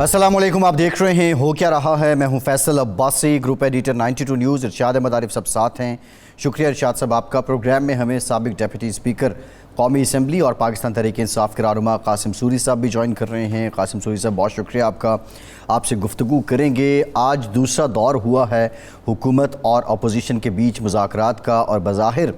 अस्सलामुअलैकुम, आप देख रहे हैं हो क्या रहा है। मैं हूं Faisal Abbasi, group editor 92 news. Irshad Ahmad Arif सब साथ हैं। शुक्रिया इरशाद साहब आपका। प्रोग्राम में हमें साबिक डिप्टी स्पीकर कौमी असम्बली और पाकिस्तान तहरीक इंसाफ के रहनुमा कासिम सूरी साहब भी ज्वाइन कर रहे हैं। कासिम सूरी साहब बहुत शुक्रिया आपका। आपसे गुफ्तगू करेंगे। आज दूसरा दौर हुआ है हुकूमत और अपोजिशन के बीच मुज़ाकरात का, और बज़ाहिर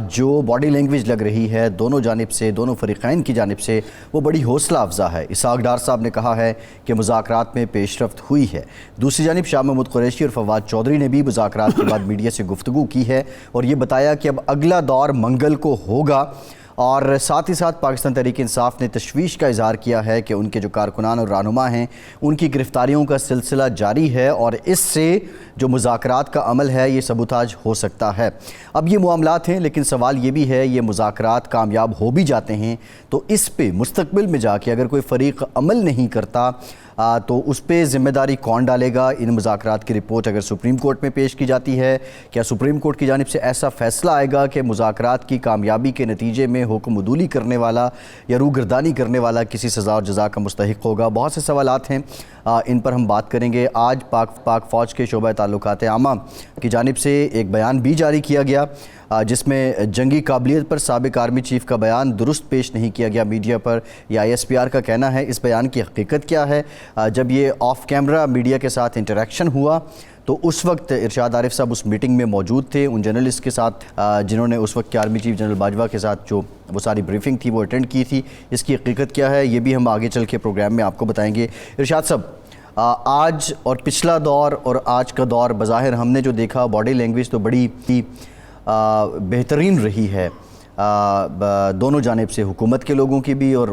जो बॉडी लैंग्वेज लग रही है दोनों जानिब से, दोनों फ़रीक़ैन की जानिब से, वो बड़ी हौसला अफजा है। इसहाक़ डार साहब ने कहा है कि मुज़ाकरात में पेशरफ्त हुई है। दूसरी जानिब शाह महमूद कुरैशी और फवाद चौधरी ने भी मुज़ाकरात के बाद मीडिया से गुफ्तगू की है और ये बताया कि अब अगला दौर मंगल को होगा। और साथ ही साथ पाकिस्तान तहरीक इंसाफ ने तशवीश का इजहार किया है कि उनके जो कारकुनान और रहनुमा हैं उनकी गिरफ्तारियों का सिलसिला जारी है और इससे जो मुज़ाकरात का अमल है ये सबूताज हो सकता है। अब ये मामलात हैं, लेकिन सवाल ये भी है ये मुज़ाकरात कामयाब हो भी जाते हैं तो इस पे मुस्तकबिल में जाके अगर कोई फ़रीक अमल नहीं करता तो उस पर ज़िम्मेदारी कौन डालेगा। इन मुज़ाकरात की रिपोर्ट अगर सुप्रीम कोर्ट में पेश की जाती है, क्या सुप्रीम कोर्ट की जानिब से ऐसा फ़ैसला आएगा कि मुज़ाकरात की कामयाबी के नतीजे में हुक्म उदूली करने वाला या रूगर्दानी करने वाला किसी सज़ा और जज़ा का मुस्तहिक़ होगा। बहुत से सवालात हैं, इन पर हम बात करेंगे। आज पाक फ़ौज के शोबा ताल्लुकात आमा की जानिब से एक बयान भी जारी किया गया जिसमें जंगी काबिलियत पर साबिक आर्मी चीफ़ का बयान दुरुस्त पेश नहीं किया गया मीडिया पर। यह ISPR का कहना है। इस बयान की हकीकत क्या है? जब ये ऑफ कैमरा मीडिया के साथ इंटरेक्शन हुआ तो उस वक्त इरशाद आरिफ साहब उस मीटिंग में मौजूद थे, उन जर्नलिस्ट के साथ जिन्होंने उस वक्त के आर्मी चीफ जनरल बाजवा के साथ जो वो सारी ब्रीफिंग थी वो अटेंड की थी। इसकी हकीकत क्या है ये भी हम आगे चल के प्रोग्राम में आपको बताएंगे। इरशाद साहब, आज और पिछला दौर और आज का दौर बज़ाहिर हमने जो देखा बॉडी लैंग्वेज तो बड़ी बेहतरीन रही है दोनों जानिब से, हुकूमत के लोगों की भी और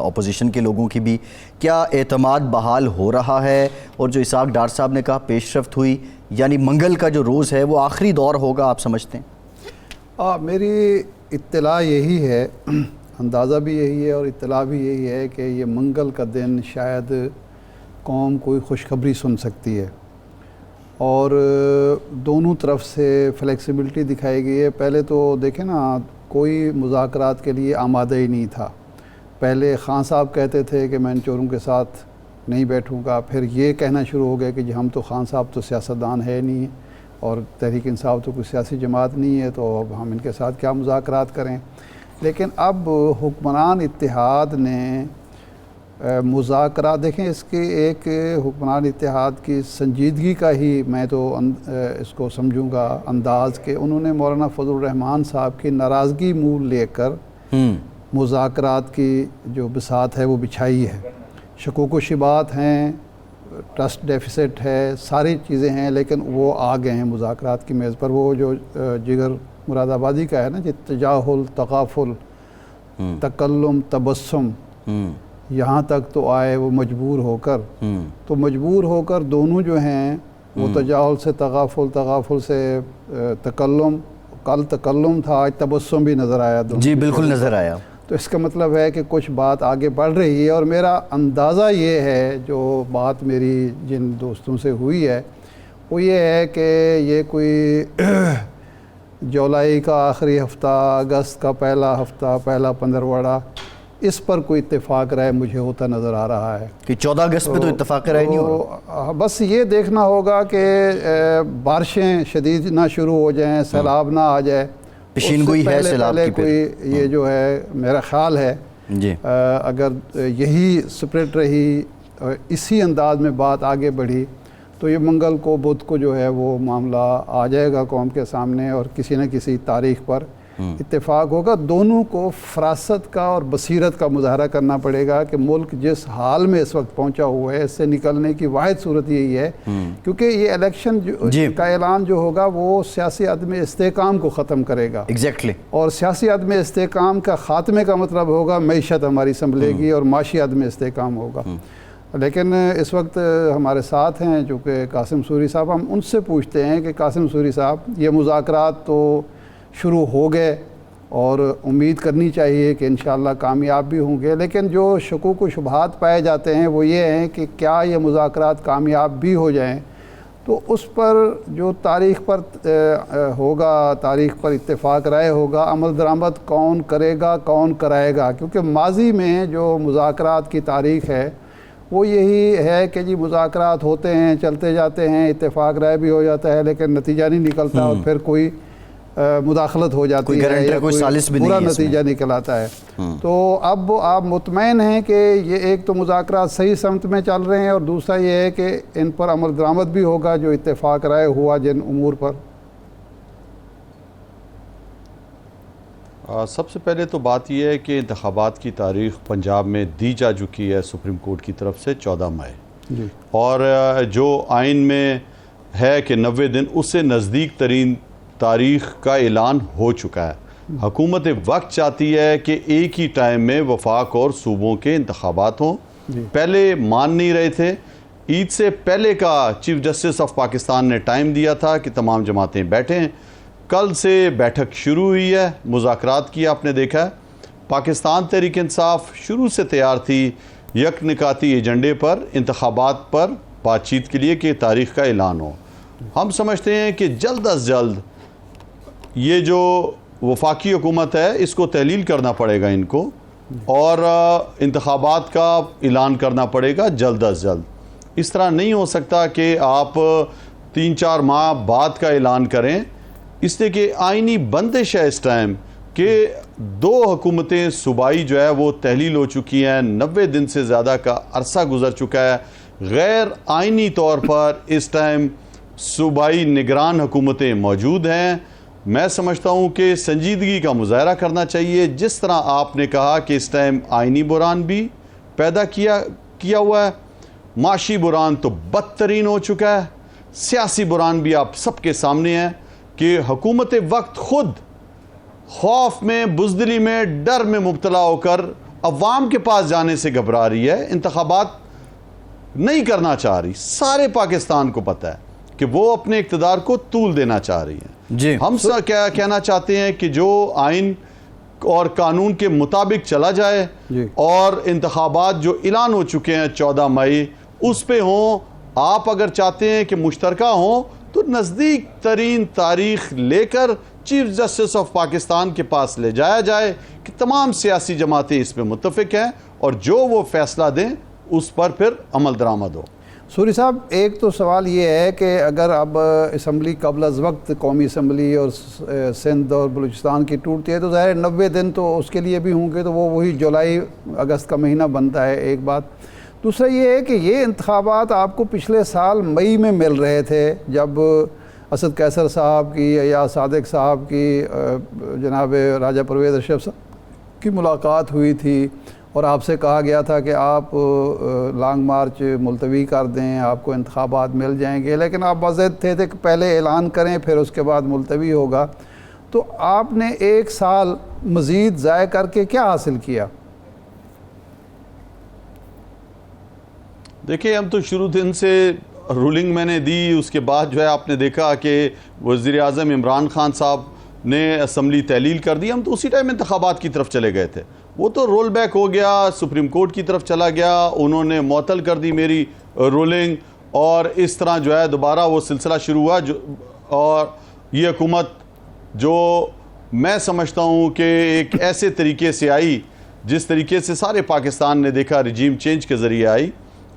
अपोजिशन के लोगों की भी। क्या एतमाद बहाल हो रहा है? और जो इसहाक़ डार साहब ने कहा पेशरफ्त हुई, यानी मंगल का जो रोज़ है वो आखिरी दौर होगा आप समझते हैं? मेरी इत्तला यही है, अंदाज़ा भी यही है और इत्तला भी यही है कि ये मंगल का दिन शायद कौम कोई खुशखबरी सुन सकती है और दोनों तरफ से फ्लेक्सिबिलिटी दिखाई गई है। पहले तो देखें ना, कोई मुज़ाकरात के लिए आमादा ही नहीं था। पहले खान साहब कहते थे कि मैं इन चोरों के साथ नहीं बैठूंगा, फिर ये कहना शुरू हो गया कि जी हम तो खान साहब तो सियासतदान है नहीं और तहरीक इंसाफ तो कोई सियासी जमात नहीं है, तो अब हम इनके साथ क्या मुज़ाकरात करें। लेकिन अब हुक्मरान इत्तेहाद ने मुज़ाकरात देखें, इसके एक हुक्मरान इत्तेहाद की संजीदगी का ही मैं तो इसको समझूंगा अंदाज़ के उन्होंने मौलाना फजल रहमान साहब की नाराज़गी मूल लेकर मुज़ाकरात की जो बिसात है वो बिछाई है। शकूक व शिबात हैं, ट्रस्ट डेफिसिट है, सारी चीज़ें हैं, लेकिन वो आ गए हैं मुज़ाकरात की मेज़ पर। वो जो जिगर मुरादाबादी का है ना, तजाहुल तकाफुल तकल्लुम तबस्सुम, यहाँ तक तो आए वो मजबूर होकर। तो मजबूर होकर दोनों जो हैं वो तजाहुल से तगाफुल, तगाफुल से तकल्लुम, कल तकल्लुम था आज तबस्सुम भी नज़र आया। जी बिल्कुल नज़र आया। तो इसका मतलब है कि कुछ बात आगे बढ़ रही है और मेरा अंदाज़ा ये है, जो बात मेरी जिन दोस्तों से हुई है वो ये है कि ये कोई जुलाई का आखिरी हफ्ता, अगस्त का पहला हफ्ता, पहला पंद्रहवाड़ा, इस पर कोई इत्तेफाक राय मुझे होता नज़र आ रहा है कि 14 अगस्त पे तो इत्तेफाक राय नहीं हो। बस ये देखना होगा कि बारिशें शदीद ना शुरू हो जाएं, सैलाब ना आ जाए, पेशीनगोई है सैलाब की। कोई ये जो है मेरा ख्याल है जी, अगर यही स्प्रिट रही, इसी अंदाज में बात आगे बढ़ी तो ये मंगल को, बुध को जो है वो मामला आ जाएगा कौम के सामने और किसी न किसी तारीख पर इत्तेफाक होगा। दोनों को फरासत का और बसीरत का मुजाहरा करना पड़ेगा कि मुल्क जिस हाल में इस वक्त पहुंचा हुआ है इससे निकलने की वाहिद सूरत यही है, क्योंकि ये इलेक्शन का ऐलान जो होगा वो सियासी अदम इस्तेकाम को ख़त्म करेगा। एग्जैक्टली। और सियासी अदम इस्तेकाम का ख़ात्मे का मतलब होगा मईशत हमारी संभलेगी और माशी अदम इस्तेकाम होगा। लेकिन इस वक्त हमारे साथ हैं जो कि कासिम सूरी साहब, हम उनसे पूछते हैं कि कासिम सूरी साहब, ये मुज़ाकरात तो शुरू हो गए और उम्मीद करनी चाहिए कि इंशाअल्लाह कामयाब भी होंगे, लेकिन जो शकूक व शुबहात पाए जाते हैं वो ये हैं कि क्या ये मुज़ाकरात कामयाब भी हो जाएं तो उस पर जो तारीख़ पर होगा, तारीख़ पर इत्तेफाक राय होगा, अमल दरामद कौन करेगा, कौन कराएगा। क्योंकि माजी में जो मुज़ाकरात की तारीख़ है वो यही है कि जी मुज़ाकरात होते हैं, चलते जाते हैं, इत्तेफाक राय भी हो जाता है, लेकिन नतीजा नहीं निकलता और फिर कोई मुदाखलत हो जाती है या कोई सालिस भी पूरा नहीं है नतीजा निकल आता है। तो अब आप मुतमईन हैं कि ये एक तो मुज़ाकरात सही समत में चल रहे हैं और दूसरा ये है कि इन पर अमल दरामद भी होगा जो इत्तेफाक राय हुआ जिन उमूर पर? सबसे पहले तो बात यह है कि इंतखाबात की तारीख पंजाब में दी जा चुकी है सुप्रीम कोर्ट की तरफ से 14 मई जी। और जो आइन में है कि 90 दिन, उससे नज़दीक तरीन तारीख का ऐलान हो चुका है। हुकूमत वक्त चाहती है कि एक ही टाइम में वफाक और सूबों के इंतखाबात हों। पहले मान नहीं रहे थे। ईद से पहले का चीफ जस्टिस ऑफ पाकिस्तान ने टाइम दिया था कि तमाम जमातें बैठें। कल से बैठक शुरू हुई है, मुज़ाकरात किया, आपने देखा है। पाकिस्तान तहरीक इंसाफ शुरू से तैयार थी यकनिकाती एजेंडे पर, इंतखाबात पर बातचीत के लिए कि तारीख का ऐलान हो। हम समझते हैं कि जल्द अज जल्द ये जो वफाकी हुकूमत है इसको तहलील करना पड़ेगा इनको, और इंतखाबात का ऐलान करना पड़ेगा जल्द अज जल्द। इस तरह नहीं हो सकता कि आप 3-4 माह बाद का ऐलान करें, इसलिए कि आइनी बंदिश है इस टाइम कि 2 हुकूमतें सूबाई जो है वो तहलील हो चुकी हैं, 90 दिन से ज़्यादा का अरसा गुजर चुका है। गैर आइनी तौर पर इस टाइम सूबाई निगरान हुकूमतें मौजूद हैं। मैं समझता हूँ कि संजीदगी का मुजाहरा करना चाहिए। जिस तरह आपने कहा कि इस टाइम आइनी बुरान भी पैदा किया हुआ है, माशी बुरान तो बदतरीन हो चुका है, सियासी बुरान भी आप सबके सामने है कि हुकूमत वक्त खुद खौफ में, बुज़दिली में, डर में मुब्तला होकर अवाम के पास जाने से घबरा रही है, इंतखाबात नहीं करना चाह रही। सारे पाकिस्तान को पता है कि वो अपने इक़्तिदार को तूल देना चाह रही है। जी। हम क्या कहना चाहते हैं कि जो आइन और कानून के मुताबिक चला जाए और इंतखाबात जो ऐलान हो चुके हैं 14 मई उस पे हों। आप अगर चाहते हैं कि मुश्तरका हों तो नज़दीक तरीन तारीख लेकर चीफ जस्टिस ऑफ पाकिस्तान के पास ले जाया जाए कि तमाम सियासी जमातें इस पर मुत्तफिक हैं और जो वो फैसला दें उस पर फिर अमल दरामद हो। सूरी साहब, एक तो सवाल ये है कि अगर अब असम्बली कबल अज़ वक्त कौमी असम्बली और सिंध और बलूचिस्तान की टूटती है तो ज़ाहिर 90 दिन तो उसके लिए भी होंगे, तो वो वही जुलाई अगस्त का महीना बनता है, एक बात। दूसरा ये है कि ये इंतखाबात आपको पिछले साल मई में मिल रहे थे जब असद कैसर साहब की या सादिक साहब की जनाब राजा परवेज़ अशरफ साहब की मुलाकात हुई थी और आपसे कहा गया था कि आप लॉन्ग मार्च मुलतवी कर दें, आपको इंतखाबात मिल जाएंगे, लेकिन आप वज़द थे कि पहले ऐलान करें फिर उसके बाद मुलतवी होगा। तो आपने एक साल मज़ीद ज़ाय करके क्या हासिल किया? देखिए, हम तो शुरू दिन से रूलिंग मैंने दी, उसके बाद जो है आपने देखा कि वज़ीर आज़म इमरान खान साहब ने असम्बली तहलील कर दी। हम तो उसी टाइम इंतखाबात की तरफ चले गए थे। वो तो रोल बैक हो गया, सुप्रीम कोर्ट की तरफ चला गया, उन्होंने मुअत्तल कर दी मेरी रूलिंग और इस तरह जो है दोबारा वो सिलसिला शुरू हुआ। और ये हुकूमत जो मैं समझता हूँ कि एक ऐसे तरीके से आई जिस तरीके से सारे पाकिस्तान ने देखा, रिजीम चेंज के ज़रिए आई।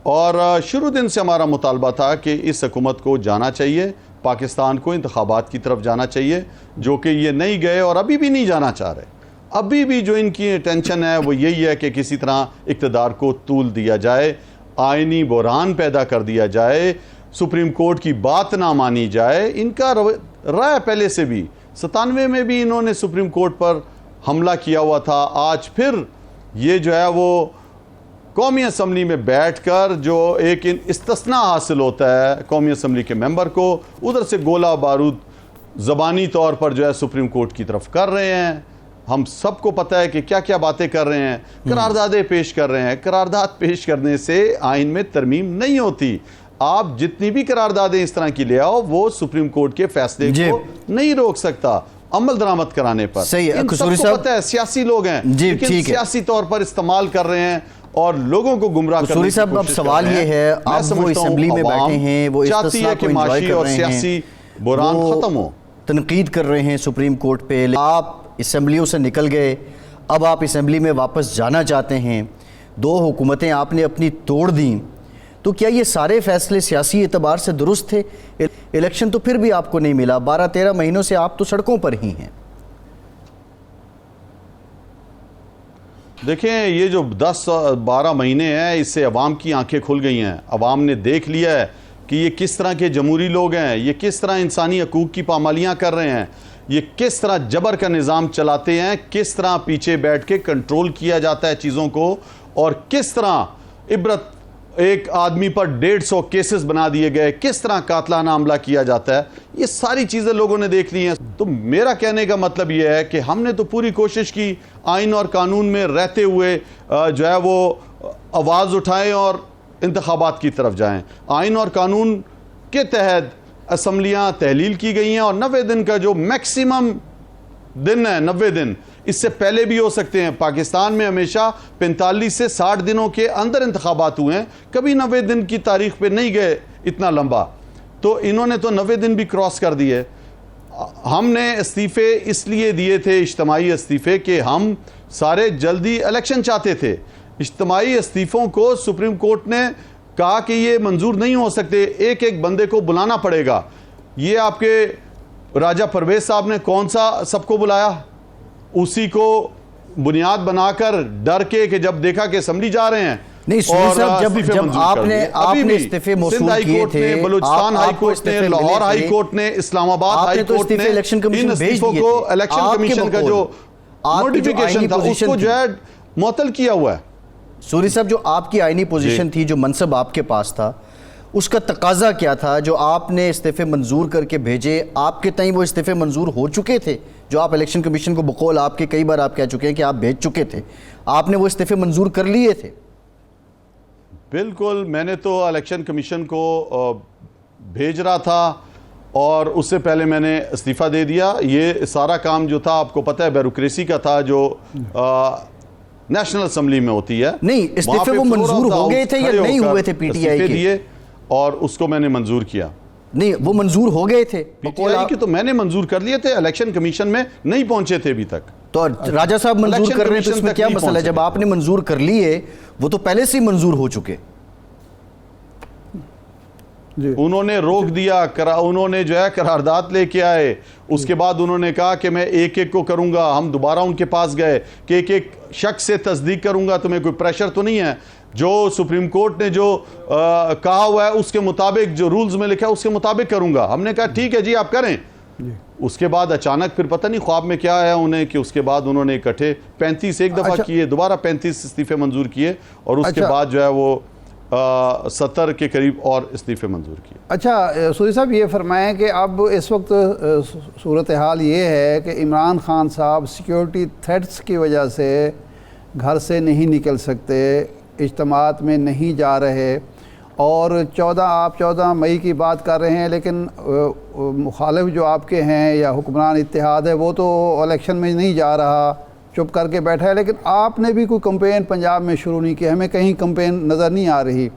और शुरू दिन से हमारा मुतालबा था कि इस हुकूमत को जाना चाहिए, पाकिस्तान को इंतखाबात की तरफ जाना चाहिए, जो कि ये नहीं गए और अभी भी नहीं जाना चाह रहे। अभी भी जो इनकी टेंशन है वो यही है कि किसी तरह इक़्तिदार को तूल दिया जाए, आइनी बुरहान पैदा कर दिया जाए, सुप्रीम कोर्ट की बात ना मानी जाए। इनका राय पहले से भी 97 में भी इन्होंने सुप्रीम कोर्ट पर हमला किया हुआ था। आज फिर ये जो है वो कौमी असम्बली में बैठकर जो एक इस्तिस्ना हासिल होता है कौमी असम्बली के मेंबर को, उधर से गोला बारूद ज़बानी तौर पर जो है सुप्रीम कोर्ट की तरफ कर रहे हैं। हम सबको पता है कि क्या क्या बातें कर रहे हैं, करारदादें पेश कर रहे हैं। करारदाद पेश करने से आइन में तरमीम नहीं होती। आप जितनी भी करारदादें इस तरह की ले आओ, वो सुप्रीम कोर्ट के फैसले को नहीं रोक सकता अमल दरामद कराने पर। सही है, सबको पता है, सियासी लोग हैं लेकिन सियासी तौर पर इस्तेमाल कर रहे हैं और लोगों को गुमराह करने की कोशिश कर रहे हैं। अब सवाल ये है, आप वो असेंबली में बैठे हैं, वो चाहती है कि माशी और सियासी बुरान खत्म हो, तनकीद कर रहे हैं सुप्रीम कोर्ट पे। आप असेंबलियों से निकल गए, अब आप असेंबली में वापस जाना चाहते हैं, 2 हुकूमतें आपने अपनी तोड़ दी, तो क्या ये सारे फैसले सियासी एतबार से दुरुस्त थे? इलेक्शन तो फिर भी आपको नहीं मिला, 12-13 महीनों से आप तो सड़कों पर ही हैं। देखें, ये जो 10-12 महीने हैं, इससे अवाम की आंखें खुल गई हैं। अवाम ने देख लिया है कि ये किस तरह के जमहूरी लोग हैं, ये किस तरह इंसानी हकूक़ की पामालियाँ कर रहे हैं, ये किस तरह जबर का निज़ाम चलाते हैं, किस तरह पीछे बैठ के कंट्रोल किया जाता है चीज़ों को, और किस तरह इबरत एक आदमी पर 150 केसेस बना दिए गए, किस तरह कातलाना हमला किया जाता है। ये सारी चीज़ें लोगों ने देख ली हैं। तो मेरा कहने का मतलब ये है कि हमने तो पूरी कोशिश की आइन और कानून में रहते हुए जो है वो आवाज़ उठाएं और इंतखाबात की तरफ जाएं। आइन और कानून के तहत असम्बलियाँ तहलील की गई हैं और 90 दिन का जो मैक्सिमम दिन है, 90 दिन, इससे पहले भी हो सकते हैं। पाकिस्तान में हमेशा 45 से 60 दिनों के अंदर इंतखाबात हुए हैं, कभी 90 दिन की तारीख पे नहीं गए इतना लंबा। तो इन्होंने तो 90 दिन भी क्रॉस कर दिए। हमने इस्तीफ़े इसलिए दिए थे, इज्तिमाई इस्तीफ़े, कि हम सारे जल्दी इलेक्शन चाहते थे। इज्तिमाई इस्तीफ़ों को सुप्रीम कोर्ट ने कहा कि ये मंजूर नहीं हो सकते, एक एक बंदे को बुलाना पड़ेगा। ये आपके राजा परवेज साहब ने कौन सा सबको बुलाया? उसी को बुनियाद बनाकर डर के कि जब देखा कि असम्बली जा रहे हैं। नहीं साहब, जब आपने इस्तीफे मौसूल किए थे, बलूचिस्तान हाई कोर्ट ने, लाहौर हाई कोर्ट ने, इस्लामाबाद हाई कोर्ट ने इलेक्शन कमीशन भेज दिए थे। इलेक्शन कमीशन का जो नोटिफिकेशन था उसको जो है मुअत्तल किया हुआ है। सूरी साहब, जो आपकी आईनी पोजीशन थी, जो मनसब आपके पास था, उसका तकाजा क्या था जो आपने इस्तीफे मंजूर करके भेजे? आपके तय वो इस्तीफे मंजूर हो चुके थे जो आप इलेक्शन कमीशन को बकौल आपके कई बार आप कह चुके हैं कि आप भेज चुके थे, आपने वो इस्तीफे मंजूर कर लिए थे? बिल्कुल, मैंने तो इलेक्शन कमीशन को भेज रहा था और उससे पहले मैंने इस्तीफ़ा दे दिया। ये सारा काम जो था आपको पता है ब्यूरोक्रेसी का था, जो नेशनल असेंबली में होती है। नहीं, इस्तीफे वो मंजूर हो गए थे या नहीं हुए थे? पीटीआई के दिए और उसको मैंने मंजूर किया। नहीं, वो मंजूर हो गए थे पीटीआई की, तो मैंने मंजूर कर लिए थे, इलेक्शन कमीशन में नहीं पहुंचे थे अभी तक। तो राजा साहब मंजूर कर रहे हैं, तो इसमें क्या मसला है? जब आपने मंजूर कर लिए, वो तो पहले से ही मंजूर हो चुके। उन्होंने रोक दिया, उन्होंने जो है करारदाद लेके आए, उसके बाद उन्होंने कहा कि मैं एक एक को करूंगा। हम दोबारा उनके पास गए कि एक एक शख्स से तस्दीक करूंगा, तुम्हें कोई प्रेशर तो नहीं है? जो सुप्रीम कोर्ट ने जो कहा हुआ है उसके मुताबिक, जो रूल्स में लिखा है उसके मुताबिक करूंगा। हमने कहा ठीक है जी, आप करें। उसके बाद अचानक फिर पता नहीं ख्वाब में क्या आया उन्हें कि उसके बाद उन्होंने इकट्ठे 35 एक दफ़ा किए, दोबारा 35 इस्तीफे मंजूर किए और उसके बाद जो है वो 70 के करीब और इस्तीफे मंजूर किए। अच्छा सूरी साहब, ये फरमाएं कि अब इस वक्त सूरत हाल ये है कि इमरान खान साहब सिक्योरिटी थ्रेट्स की वजह से घर से नहीं निकल सकते, इज्तिमात में नहीं जा रहे, और 14 मई की बात कर रहे हैं, लेकिन मुखालिफ जो आपके हैं या हुक्मरान इत्तेहाद है वो तो इलेक्शन में नहीं जा रहा, चुप करके बैठा है। लेकिन आपने भी कोई कैंपेन पंजाब में शुरू नहीं किया, हमें कहीं कैंपेन नज़र नहीं आ रही।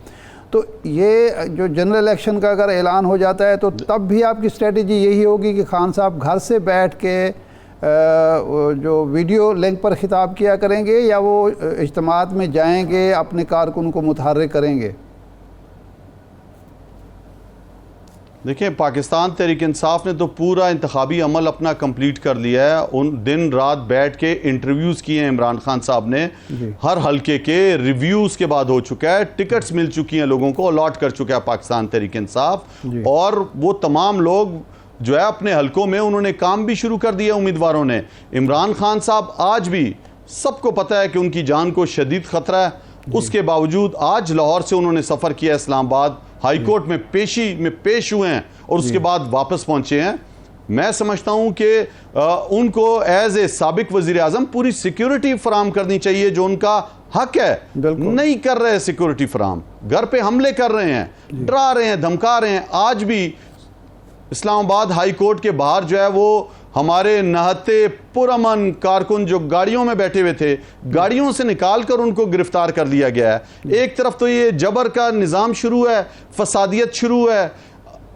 तो ये जो जनरल इलेक्शन का अगर ऐलान हो जाता है तो तब भी आपकी स्ट्रेटजी यही होगी कि खान साहब घर से बैठ के जो वीडियो लिंक पर खिताब किया करेंगे, या वो इज्तिमात में जाएंगे, अपने कारकुन को मुतहर्रिक करेंगे? देखिए, पाकिस्तान तहरीक इंसाफ ने तो पूरा इंतखाबी अमल अपना कंप्लीट कर लिया है। उन दिन रात बैठ के इंटरव्यूज़ किए हैं इमरान खान साहब ने, हर हल्के के रिव्यूज़ के बाद हो चुका है, टिकट्स मिल चुकी हैं लोगों को, अलॉट कर चुका है पाकिस्तान तहरीक इंसाफ, और वो तमाम लोग जो है अपने हल्कों में उन्होंने काम भी शुरू कर दिया उम्मीदवारों ने। इमरान खान साहब आज भी सबको पता है कि उनकी जान को शदीद ख़तरा है, उसके बावजूद आज लाहौर से उन्होंने सफ़र किया, इस्लामाबाद हाई कोर्ट में पेश हुए हैं और उसके बाद वापस पहुंचे हैं। मैं समझता हूं कि उनको एज ए साबिक वजीर आजम पूरी सिक्योरिटी फराम करनी चाहिए, जो उनका हक है। नहीं कर रहे सिक्योरिटी फराम, घर पे हमले कर रहे हैं, डरा रहे हैं, धमका रहे हैं। आज भी इस्लामाबाद हाई कोर्ट के बाहर जो है वो हमारे नहते पुरअमन कारकुन जो गाड़ियों में बैठे हुए थे, गाड़ियों से निकाल कर उनको गिरफ्तार कर लिया गया है। एक तरफ तो ये जबर का निज़ाम शुरू है, फसादियत शुरू है,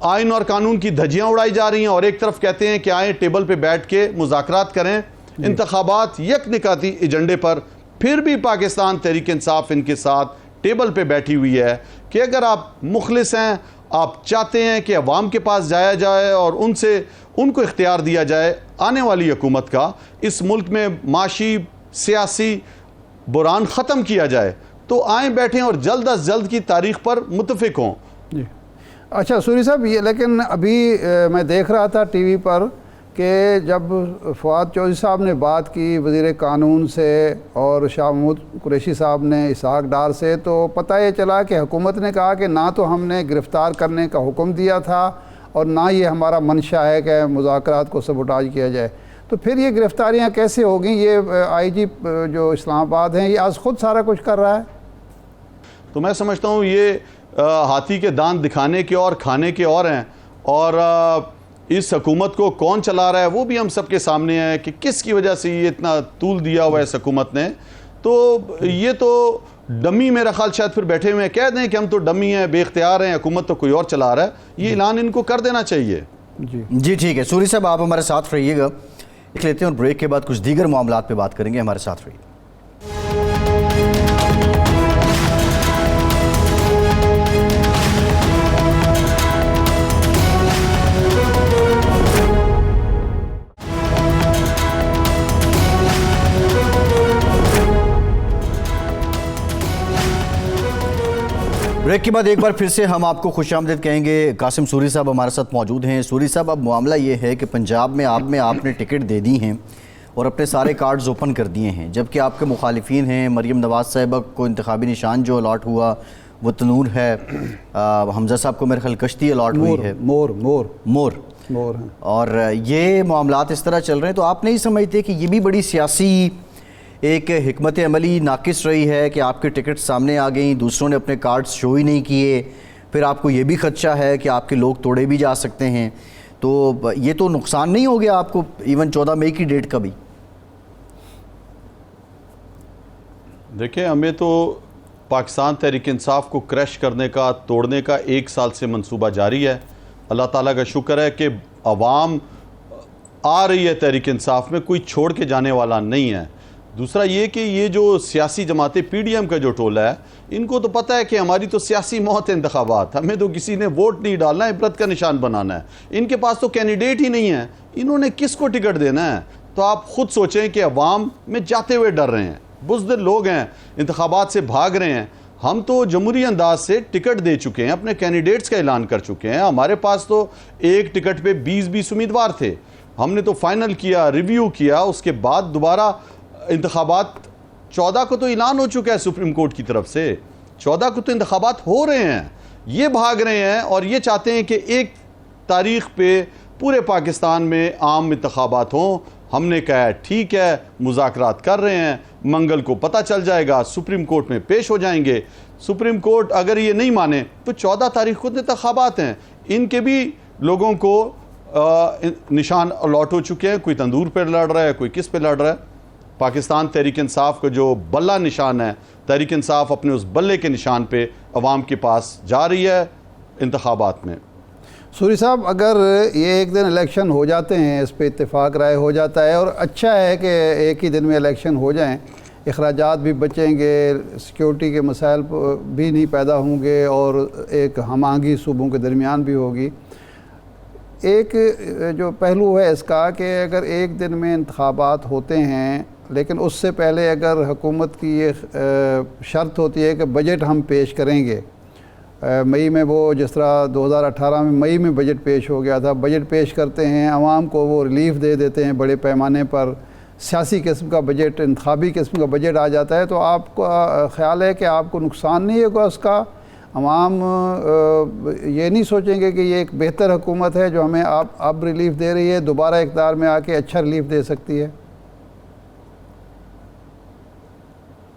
आइन और कानून की धज्जियां उड़ाई जा रही हैं, और एक तरफ कहते हैं कि आए टेबल पे बैठ के मुज़ाकरात करें, इंतखाबात यकनिकाती एजेंडे पर फिर भी पाकिस्तान तहरीक इंसाफ इनके साथ टेबल पे बैठी हुई है कि अगर आप मुखलिस हैं, आप चाहते हैं कि अवाम के पास जाया जाए और उनको इख्तियार दिया जाए आने वाली हुकूमत का, इस मुल्क में माशी सियासी बुरान ख़त्म किया जाए, तो आए बैठें और जल्द अज जल्द की तारीख पर मुतफिक हों। जी अच्छा सूरी साहब, ये लेकिन अभी मैं देख रहा था टीवी पर कि जब फवाद चौधरी साहब ने बात की वज़ीर कानून से और शाह महमूद कुरैशी साहब ने इसहाक डार से, तो पता ये चला कि हुकूमत ने कहा कि ना तो हमने गिरफ़्तार करने का हुक्म दिया था और ना ये हमारा मंशा है कि मुज़ाकरात को सबोटाज किया जाए। तो फिर ये गिरफ़्तारियाँ कैसे होगी? ये IG जो इस्लामाबाद हैं, ये आज ख़ुद सारा कुछ कर रहा है। तो मैं समझता हूँ ये हाथी के दांत दिखाने के और खाने के और हैं, और इस हुकूमत को कौन चला रहा है वो भी हम सबके सामने है कि किसकी वजह से ये इतना तूल दिया हुआ है इस हुकूमत ने। तो ये तो डमी, मेरा ख्याल शायद फिर बैठे हुए हैं, कह दें कि हम तो डमी हैं, बेख्तियार हैं, हुकूमत तो कोई और चला रहा है, ये ऐलान इनको कर देना चाहिए। जी ठीक है सूरी साहब, आप हमारे साथ रहिएगा, देख लेते हैं और ब्रेक के बाद कुछ दीगर मामलात पे बात करेंगे। हमारे साथ रहिए। ब्रेक के बाद एक बार फिर से हम आपको खुशामदीद कहेंगे। कासिम सूरी साहब हमारे साथ मौजूद हैं। सूरी साहब, अब मामला ये है कि पंजाब में आपने टिकट दे दी हैं और अपने सारे कार्ड्स ओपन कर दिए हैं, जबकि आपके मुखालिफिन हैं। मरियम नवाज़ साहिबा को इंतखाबी निशान जो अलॉट हुआ वो तनूर है, हमजा साहब को मेरे ख्याल कश्ती अलॉट हुई है, मोर है। और ये मामलात इस तरह चल रहे हैं, तो आप नहीं समझते कि ये भी बड़ी सियासी एक हिकमत अमली नाकिस रही है कि आपके टिकट सामने आ गई, दूसरों ने अपने कार्ड्स शो ही नहीं किए, फिर आपको ये भी खदशा है कि आपके लोग तोड़े भी जा सकते हैं, तो ये तो नुकसान नहीं हो गया आपको इवन 14 मई की डेट का भी? देखिए, हमें तो पाकिस्तान तहरीक इंसाफ को क्रश करने का, तोड़ने का 1 साल से मंसूबा जारी है। अल्लाह ताला का शुक्र है कि अवाम आ रही है तहरीक इंसाफ में, कोई छोड़ के जाने वाला नहीं है। दूसरा ये कि ये जो सियासी जमातें, PDM का जो टोला है, इनको तो पता है कि हमारी तो सियासी मौत है इंतखाबात, हमें तो किसी ने वोट नहीं डालना है, इबरत का निशान बनाना है। इनके पास तो कैंडिडेट ही नहीं है, इन्होंने किसको टिकट देना है? तो आप खुद सोचें कि अवाम में जाते हुए डर रहे हैं, बुज़दिल लोग हैं, इंतखाबात से भाग रहे हैं। हम तो जमहूरी अंदाज से टिकट दे चुके हैं, अपने कैंडिडेट्स का ऐलान कर चुके हैं। हमारे पास तो एक टिकट पे 20-20 उम्मीदवार थे, हमने तो फाइनल किया, रिव्यू किया, उसके बाद दोबारा इंतखाबात 14 को तो ऐलान हो चुका है सुप्रीम कोर्ट की तरफ से, 14 को तो इंतखाबात हो रहे हैं। ये भाग रहे हैं और ये चाहते हैं कि 1 तारीख पे पूरे पाकिस्तान में आम इंतखाबात हों। हमने कहा ठीक है, मुज़ाकरात कर रहे हैं, मंगल को पता चल जाएगा, सुप्रीम कोर्ट में पेश हो जाएंगे। सुप्रीम कोर्ट अगर ये नहीं माने तो 14 तारीख को इंतखाबात हैं, इनके भी लोगों को निशान अलॉट हो चुके हैं। कोई तंदूर पर लड़ रहा है, कोई किस पे लड़ रहा है। पाकिस्तान तहरीक इंसाफ का जो बल्ला निशान है, तहरीक इंसाफ अपने उस बल्ले के निशान पे अवाम के पास जा रही है इंतखाबात में। सूरी साहब, अगर ये एक दिन इलेक्शन हो जाते हैं, इस पे इत्तेफाक राय हो जाता है, और अच्छा है कि एक ही दिन में इलेक्शन हो जाएं, अखराजात भी बचेंगे, सिक्योरिटी के मसाइल भी नहीं पैदा होंगे और एक हम आहंगी सूबों के दरमियान भी होगी। एक जो पहलू है इसका कि अगर एक दिन में इंतखाबात होते हैं, लेकिन उससे पहले अगर हुकूमत की ये शर्त होती है कि बजट हम पेश करेंगे मई में, वो जिस तरह 2018 में मई में बजट पेश हो गया था, बजट पेश करते हैं, आवाम को वो रिलीफ दे देते हैं बड़े पैमाने पर, सियासी किस्म का बजट, इंतखाबी किस्म का बजट आ जाता है, तो आपका ख्याल है कि आपको नुकसान नहीं होगा उसका? आवाम ये नहीं सोचेंगे कि ये एक बेहतर हुकूमत है जो हमें अब रिलीफ दे रही है, दोबारा इक़्तिदार में आके अच्छा रिलीफ दे सकती है?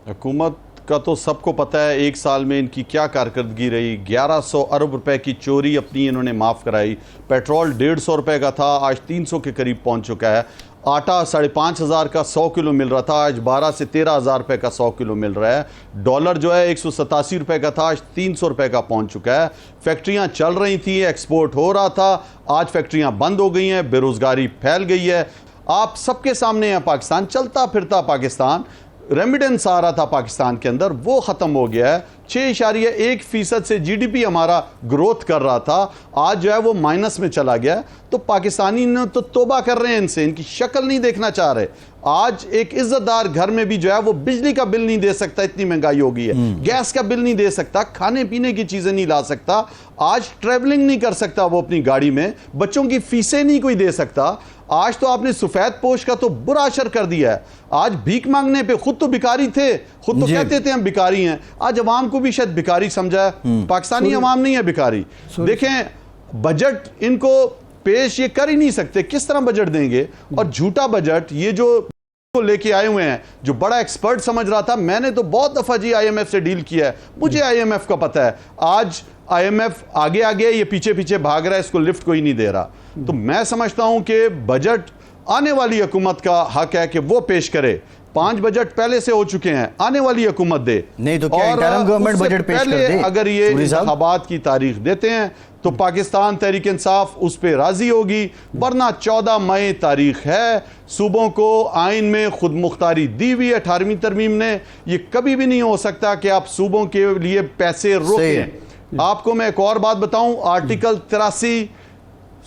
हुकूमत का तो सबको पता है 1 साल में इनकी क्या कारकर्दगी रही। 1100 अरब रुपए की चोरी अपनी इन्होंने माफ़ कराई। पेट्रोल 150 रुपए का था, आज 300 के करीब पहुंच चुका है। आटा 5,500 का 100 किलो मिल रहा था, आज 12 से 13,000 रुपए का 100 किलो मिल रहा है। डॉलर जो है 187 रुपए का था, आज 300 रुपए का पहुंच चुका है। फैक्ट्रियां चल रही थी, एक्सपोर्ट हो रहा था, आज फैक्ट्रियां बंद हो गई हैं, बेरोजगारी फैल गई है। आप सबके सामने है पाकिस्तान, चलता फिरता पाकिस्तान। रेमिडेंस आ रहा था पाकिस्तान के अंदर वो ख़त्म हो गया है। 6.1% से जीडीपी हमारा ग्रोथ कर रहा था, आज जो है वो माइनस में चला गया। तो पाकिस्तानी ने तो तौबा कर रहे हैं इनसे, इनकी शक्ल नहीं देखना चाह रहे। आज एक इज्जतदार घर में भी जो है वो बिजली का बिल नहीं दे सकता, इतनी महंगाई हो गई है। गैस का बिल नहीं दे सकता, खाने पीने की चीजें नहीं ला सकता, आज ट्रेवलिंग नहीं कर सकता वो अपनी गाड़ी में, बच्चों की फीसें नहीं कोई दे सकता। आज तो आपने सफेद पोश का तो बुरा असर कर दिया है। आज भीख मांगने पे, खुद तो भिखारी थे, खुद तो कहते थे हम भिखारी हैं, आज अवाम को भी शायद भिखारी समझा है। पाकिस्तानी अवाम नहीं है भिखारी। देखें बजट इनको पेश ये कर ही नहीं सकते, किस तरह बजट देंगे? और झूठा बजट ये जो लेके आए हुए हैं, जो बड़ा एक्सपर्ट समझ रहा था। मैंने तो बहुत दफा जी आईएमएफ से डील किया है, मुझे आईएमएफ का पता है। आज आईएमएफ आगे आगे, ये पीछे पीछे भाग रहा है, इसको लिफ्ट कोई नहीं दे रहा। तो मैं समझता हूं कि बजट आने वाली हुकूमत का हक है कि वो पेश करे। 5 बजट पहले से हो चुके हैं, आने वाली हुकूमत दे। नहीं तो क्या इंटरिम गवर्नमेंट बजट पेश कर दे? अगर ये इंतखाबात की तारीख देते हैं तो पाकिस्तान तहरीक इंसाफ उस पर राजी होगी, वरना 14 मई तारीख है। सूबों को आइन में खुद मुख्तारी दी हुई है 18वीं तरमीम ने। ये कभी भी नहीं हो सकता कि आप सूबों के लिए पैसे रोकें। आपको मैं एक और बात बताऊं, आर्टिकल 83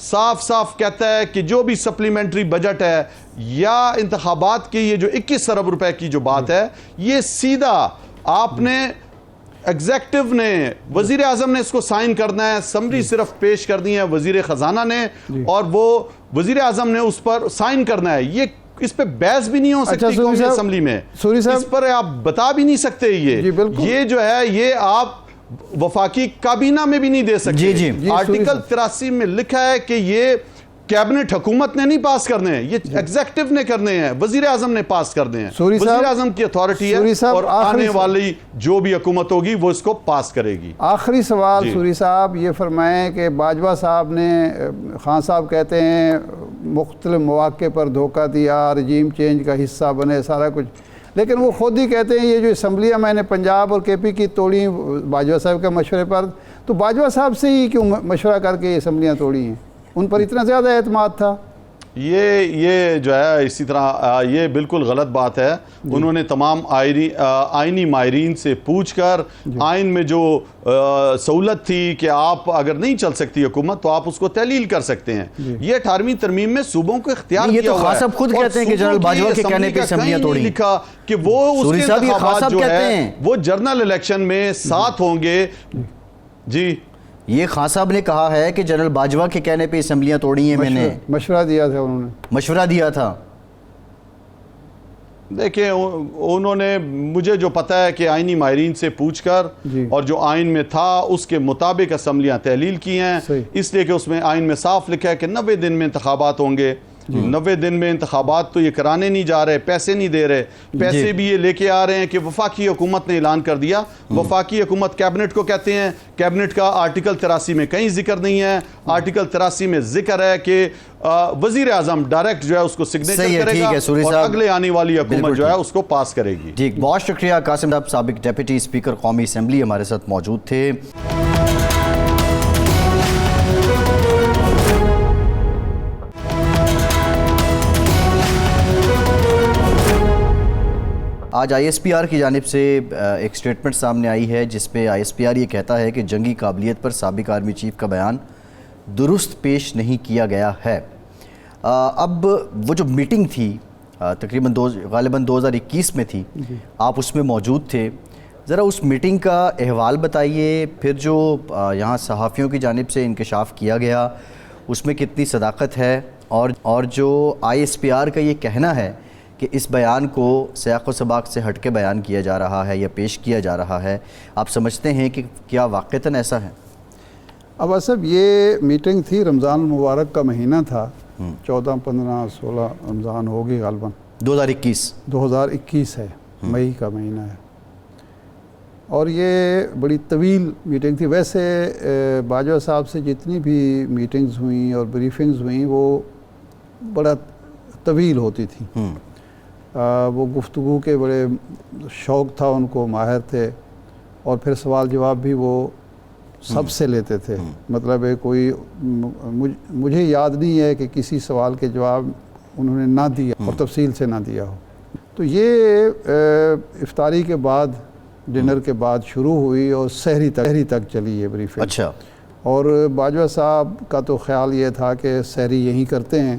साफ साफ कहता है कि जो भी सप्लीमेंट्री बजट है या इंतखाबात के ये जो 21 अरब रुपए की जो बात है, ये सीधा आपने एग्जेक्टिव ने, वजीर आजम ने इसको साइन करना है। समरी सिर्फ पेश कर दी है वजीर खजाना ने, और वो वजीर आजम ने उस पर साइन करना है। ये इस पे बहस भी नहीं हो सकती कौमी असम्बली में, इस पर आप बता भी नहीं सकते। ये जो है ये आप वफाकी काबीना में भी नहीं दे सकते। जी। आर्टिकल 83 में लिखा है कि ये कैबिनेट हुकूमत ने नहीं पास करने हैं, ये एग्जेक्टिव ने करने हैं, वजीर आजम ने पास करने हैं। वजीर आजम की अथॉरिटी है और आने वाली जो भी हुकूमत होगी वो इसको पास करेगी। आखिरी सवाल सूरी साहब ये फरमाएं कि बाजवा साहब ने, खान साहब कहते हैं मुख्तलिफ मौके पर धोखा दिया, रजीम चेंज का हिस्सा बने, सारा कुछ, लेकिन वो खुद ही कहते हैं ये जो असम्बलियाँ मैंने पंजाब और केपी की तोड़ी बाजवा साहब के मशवरे पर, तो बाजवा साहब से ही क्यों मशवरा करके ये असम्बलियाँ तोड़ी हैं? उन पर इतना ज़्यादा एतमाद था? ये जो है इसी तरह ये बिल्कुल गलत बात है। उन्होंने तमाम आइनी माहिरीन से पूछकर आइन में जो सहूलत थी कि आप अगर नहीं चल सकती हुकूमत तो आप उसको तहलील कर सकते हैं। ये 18वीं तरमीम में सूबों को इख्तियार किया हुआ है। खुद कहते हैं कि जनरल बाजवा के कहने पे असम्बलियां तोड़ी। लिखा कि वो उसके इंतखाबात जो है वो जनरल इलेक्शन में साथ होंगे। जी, ये खान साहब ने कहा है कि जनरल बाजवा के कहने पे असम्बलियां तोड़ी हैं। मैंने मशवरा दिया था, उन्होंने मशवरा दिया था। देखिए उन्होंने, मुझे जो पता है कि आइनी माहिरीन से पूछकर और जो आइन में था उसके मुताबिक असम्बलियां तहलील की हैं, इसलिए कि उसमें आइन में साफ लिखा है कि 90 दिन में इंतखाबात होंगे। 90 दिन में इंतखाबात तो ये कराने नहीं जा रहे, पैसे नहीं दे रहे, पैसे भी ये लेके आ रहे हैं कि वफाकी हुकूमत ने ऐलान कर दिया। वफाकी हुकूमत कैबिनेट को कहते हैं, कैबिनेट का आर्टिकल 83 में कहीं जिक्र नहीं है। आर्टिकल 83 में जिक्र है कि वजीर आजम डायरेक्ट जो है उसको सिग्नेचर करेगा और अगले आने वाली हुकूमत जो है उसको पास करेगी। ठीक, बहुत शुक्रिया। कासिम साहब साबिक डेप्यूटी स्पीकर कौमी असम्बली हमारे साथ मौजूद थे। आज ISPR की जानिब से एक स्टेटमेंट सामने आई है जिसपे ISPR ये कहता है कि जंगी काबिलियत पर साबिक आर्मी चीफ का बयान दुरुस्त पेश नहीं किया गया है। अब वो जो मीटिंग थी तकरीबन गालिबन 2021 में थी, आप उसमें मौजूद थे, ज़रा उस मीटिंग का अहवाल बताइए। फिर जो यहाँ सहाफ़ियों की जानिब से इंकशाफ किया गया उसमें कितनी सदाकत है, और जो ISPR का ये कहना है कि इस बयान को सियाक़ व सबाक़ से हट के बयान किया जा रहा है या पेश किया जा रहा है, आप समझते हैं कि क्या वाक़तन ऐसा है? अब असब ये मीटिंग थी, रमज़ान मुबारक का महीना था, 14, 15, 16 रमज़ान होगी गालिबन 2021 है, मई का महीना है। और ये बड़ी तवील मीटिंग थी। वैसे बाजवा साहब से जितनी भी मीटिंग्स हुई और ब्रीफिंग्स हुई वो बड़ा तवील होती थी। वो गुफ्तगू के बड़े शौक़ था उनको, माहिर थे, और फिर सवाल जवाब भी वो सबसे लेते थे। मतलब है कोई मुझे याद नहीं है कि किसी सवाल के जवाब उन्होंने ना दिया और तफसील से ना दिया हो। तो ये इफ्तारी के बाद, डिनर के बाद शुरू हुई और सहरी तक चली ये ब्रीफिंग। अच्छा। और बाजवा साहब का तो ख्याल ये था कि सहरी यहीं करते हैं।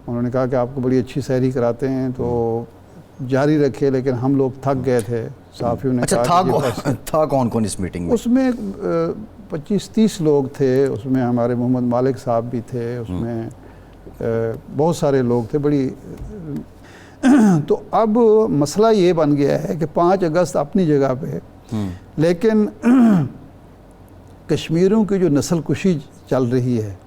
उन्होंने कहा कि आपको बड़ी अच्छी सहरी कराते हैं तो जारी रखे, लेकिन हम लोग थक गए थे, सहाफ़ियों ने अच्छा, कहा था कौन कौन इस मीटिंग में? उसमें 25-30 लोग थे, उसमें हमारे मोहम्मद मालिक साहब भी थे, उसमें बहुत सारे लोग थे, बड़ी तो अब मसला ये बन गया है कि 5 अगस्त अपनी जगह पे, लेकिन कश्मीरियों की जो नस्ल कुशी चल रही है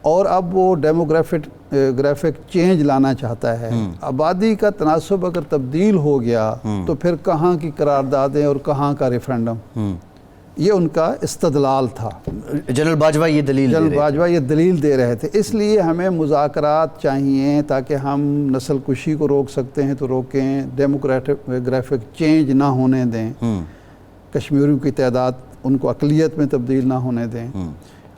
और अब वो डेमोग्राफिक चेंज लाना चाहता है, आबादी का तनासब अगर तब्दील हो गया तो फिर कहाँ की करारदादें और कहाँ का रेफरेंडम, ये उनका इस्तदलाल था। जनरल बाजवा ये दलील दे रहे थे। इसलिए हमें मुज़ाकरात चाहिए ताकि हम नस्ल कुशी को रोक सकते हैं तो रोकें, डेमोग्राफिक चेंज ना होने दें, कश्मीरियों की तादाद उनको अक़लियत में तब्दील ना होने दें।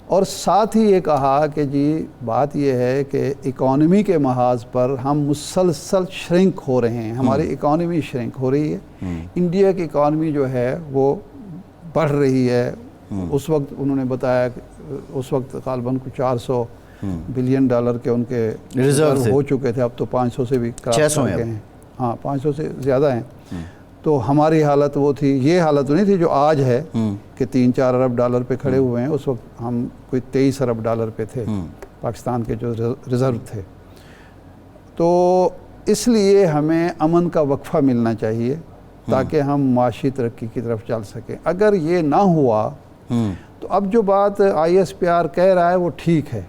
और साथ ही ये कहा कि जी बात यह है कि इकॉनमी के महाज पर हम मुसलसल श्रिंक हो रहे हैं, हमारी इकॉनमी श्रिंक हो रही है। इंडिया की इकॉनमी जो है वो बढ़ रही है। उस वक्त उन्होंने बताया कि उस वक्त गालबन को $400 बिलियन के उनके रिजर्व हो चुके थे, अब तो 500 से भी 600 हैं। हाँ, 500 से ज़्यादा हैं। तो हमारी हालत वो थी, ये हालत तो नहीं थी जो आज है कि $3-4 अरब पे खड़े हुए हैं। उस वक्त हम कोई $23 अरब पे थे, पाकिस्तान के जो रिज़र्व थे। तो इसलिए हमें अमन का वक्फा मिलना चाहिए ताकि हम माशी तरक्की की तरफ चल सकें। अगर ये ना हुआ तो अब जो बात ISPR कह रहा है वो ठीक है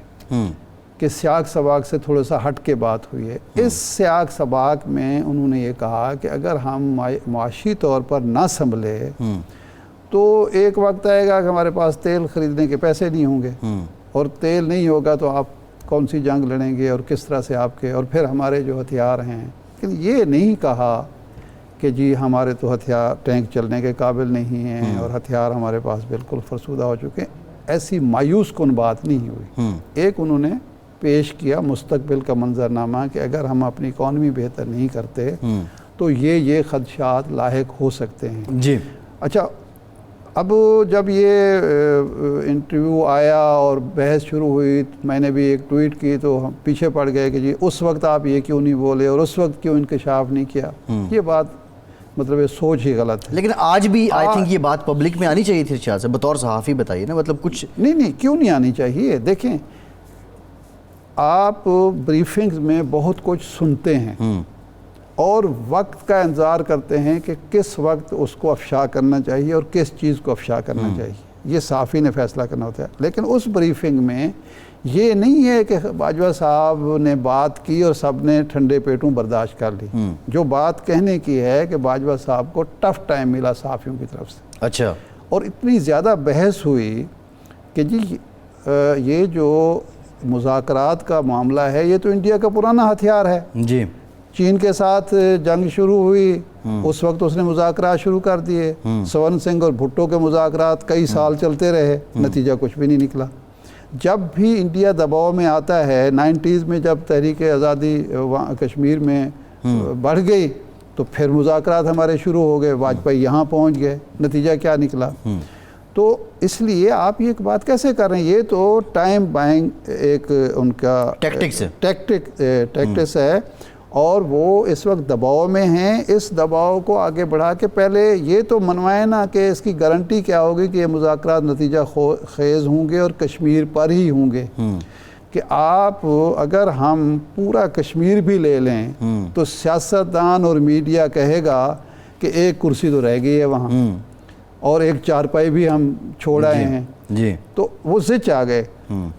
कि सियाक सबाक से थोड़ा सा हट के बात हुई है। इस सियाक सबाक में उन्होंने ये कहा कि अगर हम माशी तौर पर ना संभले तो एक वक्त आएगा कि हमारे पास तेल ख़रीदने के पैसे नहीं होंगे, और तेल नहीं होगा तो आप कौन सी जंग लड़ेंगे और किस तरह से आपके, और फिर हमारे जो हथियार हैं। लेकिन ये नहीं कहा कि जी हमारे तो हथियार टैंक चलने के काबिल नहीं हैं और हथियार हमारे पास बिल्कुल फरसूदा हो चुके हैं। ऐसी मायूस कुन बात नहीं हुई। एक उन्होंने पेश किया मुस्तकबिल का मंजरनामा कि अगर हम अपनी इकॉनमी बेहतर नहीं करते तो ये खदशात लाहिक हो सकते हैं जी। अच्छा, अब जब ये इंटरव्यू आया और बहस शुरू हुई, मैंने भी एक ट्वीट की तो हम पीछे पड़ गए कि जी उस वक्त आप ये क्यों नहीं बोले और उस वक्त क्यों इंकशाफ नहीं किया। ये बात मतलब ये सोच ही गलत है। लेकिन आज भी आई थिंक ये बात पब्लिक में आनी चाहिए थी शायद से, बतौर सहाफ़ी बताइए ना, मतलब कुछ नहीं क्यों नहीं आनी चाहिए। देखें, आप ब्रीफिंग्स में बहुत कुछ सुनते हैं और वक्त का इंतज़ार करते हैं कि किस वक्त उसको अफशा करना चाहिए और किस चीज़ को अफशा करना चाहिए, ये सहाफ़ी ने फ़ैसला करना होता है। लेकिन उस ब्रीफिंग में ये नहीं है कि बाजवा साहब ने बात की और सब ने ठंडे पेटों बर्दाश्त कर ली। जो बात कहने की है कि बाजवा साहब को टफ़ टाइम मिला सहाफ़ियों की तरफ से। अच्छा। और इतनी ज़्यादा बहस हुई कि जी ये जो मुज़ाकरात का मामला है ये तो इंडिया का पुराना हथियार है जी। चीन के साथ जंग शुरू हुई, उस वक्त उसने मुज़ाकरात शुरू कर दिए। स्वर्ण सिंह और भुट्टो के मुज़ाकरात कई साल चलते रहे, नतीजा कुछ भी नहीं निकला। जब भी इंडिया दबाव में आता है, 90s में जब तहरीक आज़ादी कश्मीर में बढ़ गई तो फिर मुज़ाकरात हमारे शुरू हो गए, वाजपेयी यहाँ पहुँच गए, नतीजा क्या निकला। तो इसलिए आप ये बात कैसे कर रहे हैं, ये तो टाइम बाइंग एक उनका टैक्टिक्स है और वो इस वक्त दबाव में हैं। इस दबाव को आगे बढ़ा के पहले ये तो मनवाए ना कि इसकी गारंटी क्या होगी कि ये मुज़ाकरात नतीजा खेज़ होंगे और कश्मीर पर ही होंगे। कि आप अगर हम पूरा कश्मीर भी ले लें तो सियासतदान और मीडिया कहेगा कि एक कुर्सी तो रह गई है वहाँ और एक चारपाई भी हम छोड़ आए हैं जी। तो वो ज़िच आ गए,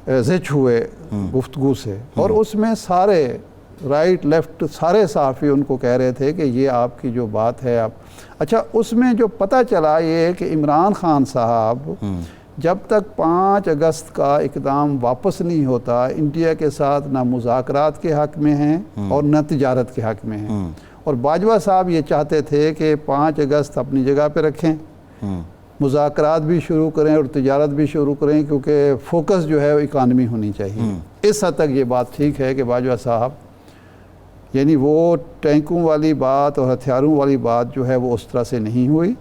ज़िच हुए गुफ्तगू से, और उसमें सारे राइट लेफ़्ट सारे सहाफ़ी उनको कह रहे थे कि ये आपकी जो बात है आप। अच्छा, उसमें जो पता चला ये कि इमरान खान साहब जब तक 5 अगस्त का इक़दाम वापस नहीं होता इंडिया के साथ ना मुज़ाकरात के हक़ में हैं और न तिजारत के हक़ में हैं। और बाजवा साहब ये चाहते थे कि 5 अगस्त अपनी जगह पे रखें, मुज़ाकरात भी शुरू करें और तिजारत भी शुरू करें, क्योंकि फोकस जो है वो इकानमी होनी चाहिए। इस हद तक ये बात ठीक है कि बाजवा साहब यानी वो टैंकों वाली बात और हथियारों वाली बात जो है वो उस तरह से नहीं हुई,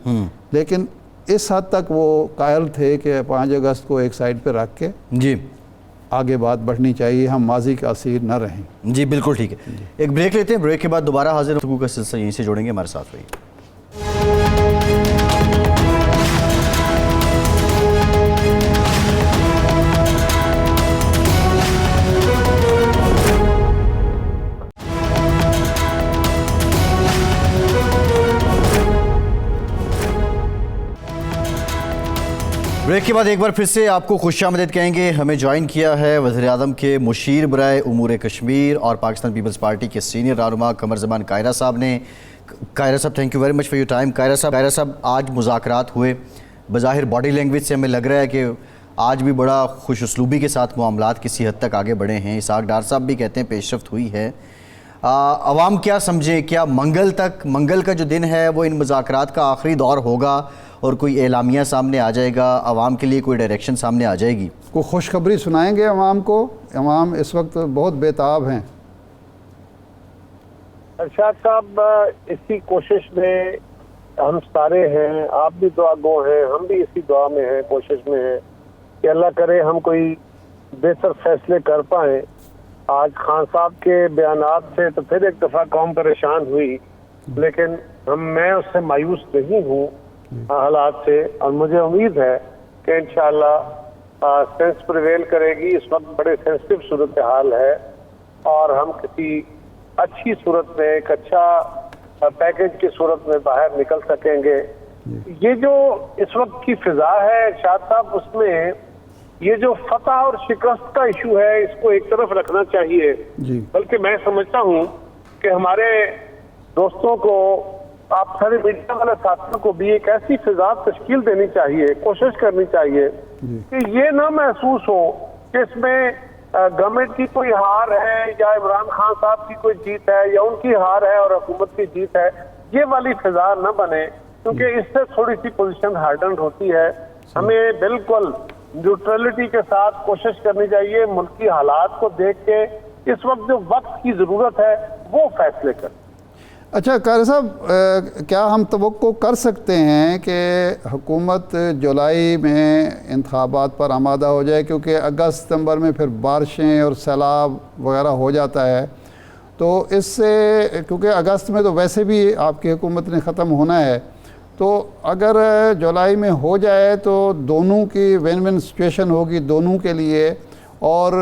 लेकिन इस हद तक वो कायल थे कि 5 अगस्त को एक साइड पे रख के जी आगे बात बढ़नी चाहिए, हम माजी का असीर न रहें। जी बिल्कुल ठीक है। एक ब्रेक लेते हैं, ब्रेक के बाद दोबारा हाजिर गुफ्तगू का सिलसिला यहीं से जोड़ेंगे, हमारे साथ रहिए। ब्रेक के बाद एक बार फिर से आपको खुशामदीद कहेंगे। हमें ज्वाइन किया है वज़ीर-ए-आज़म के मुशीर बराए उमूर कश्मीर और पाकिस्तान पीपल्स पार्टी के सीनियर रहनुमा कमर ज़मान कायरा साहब ने। Kaira Sahab, thank you very much for your time. Kaira Sahab, आज मुज़ाकरात हुए, बज़ाहिर बॉडी लैंग्वेज से हमें लग रहा है कि आज भी बड़ा खुश उसलूबी के साथ मामलात किसी हद तक आगे बढ़े हैं। इसाक डार साहब भी कहते हैं पेशरफ्त हुई है। अवाम क्या समझे, क्या मंगल का जो दिन है वो इन मुज़ाकरात का आखिरी दौर होगा और कोई एलामिया सामने आ जाएगा, आवाम के लिए कोई डायरेक्शन सामने आ जाएगी? कोई खुशखबरी सुनाएंगे आवाम को? आवाम इस वक्त बहुत बेताब हैं। अरशाद साहब, इसी कोशिश में हम सारे हैं, आप भी दुआ गो हैं, हम भी इसी दुआ में हैं, कोशिश में हैं कि अल्लाह करे हम कोई बेहतर फैसले कर पाएँ। आज खान साहब के बयानात से तो फिर एक दफ़ा कौम परेशान हुई, लेकिन मैं उससे मायूस नहीं हूँ हालात से, और मुझे उम्मीद है कि इंशाअल्लाह सेंस प्रिवेल करेगी। इस वक्त बड़े सेंसिटिव सूरत हाल है और हम किसी अच्छी सूरत में, एक अच्छा पैकेज की सूरत में बाहर निकल सकेंगे। ये जो इस वक्त की फिजा है शाद साहब, उसमें ये जो फतह और शिकस्त का इशू है इसको एक तरफ रखना चाहिए, बल्कि मैं समझता हूँ कि हमारे दोस्तों को, आप सारे मीडिया वाले साथियों को भी एक ऐसी फिजा तश्कील देनी चाहिए, कोशिश करनी चाहिए कि ये ना महसूस हो कि इसमें गवर्नमेंट की कोई हार है या इमरान खान साहब की कोई जीत है या उनकी हार है और हुकूमत की जीत है। ये वाली फिजा न बने, क्योंकि इससे थोड़ी सी पोजीशन हार्डन होती है। हमें बिल्कुल न्यूट्रलिटी के साथ कोशिश करनी चाहिए, मुल्क की हालात को देख के इस वक्त जो वक्त की ज़रूरत है वो फैसले करें। अच्छा कायरा साहब, क्या हम तवक्को कर सकते हैं कि हुकूमत जुलाई में इंतखाबात पर आमादा हो जाए, क्योंकि अगस्त सितंबर में फिर बारिशें और सैलाब वगैरह हो जाता है, तो इससे, क्योंकि अगस्त में तो वैसे भी आपकी हुकूमत ने ख़त्म होना है, तो अगर जुलाई में हो जाए तो दोनों की विन विन सिचुएशन होगी दोनों के लिए, और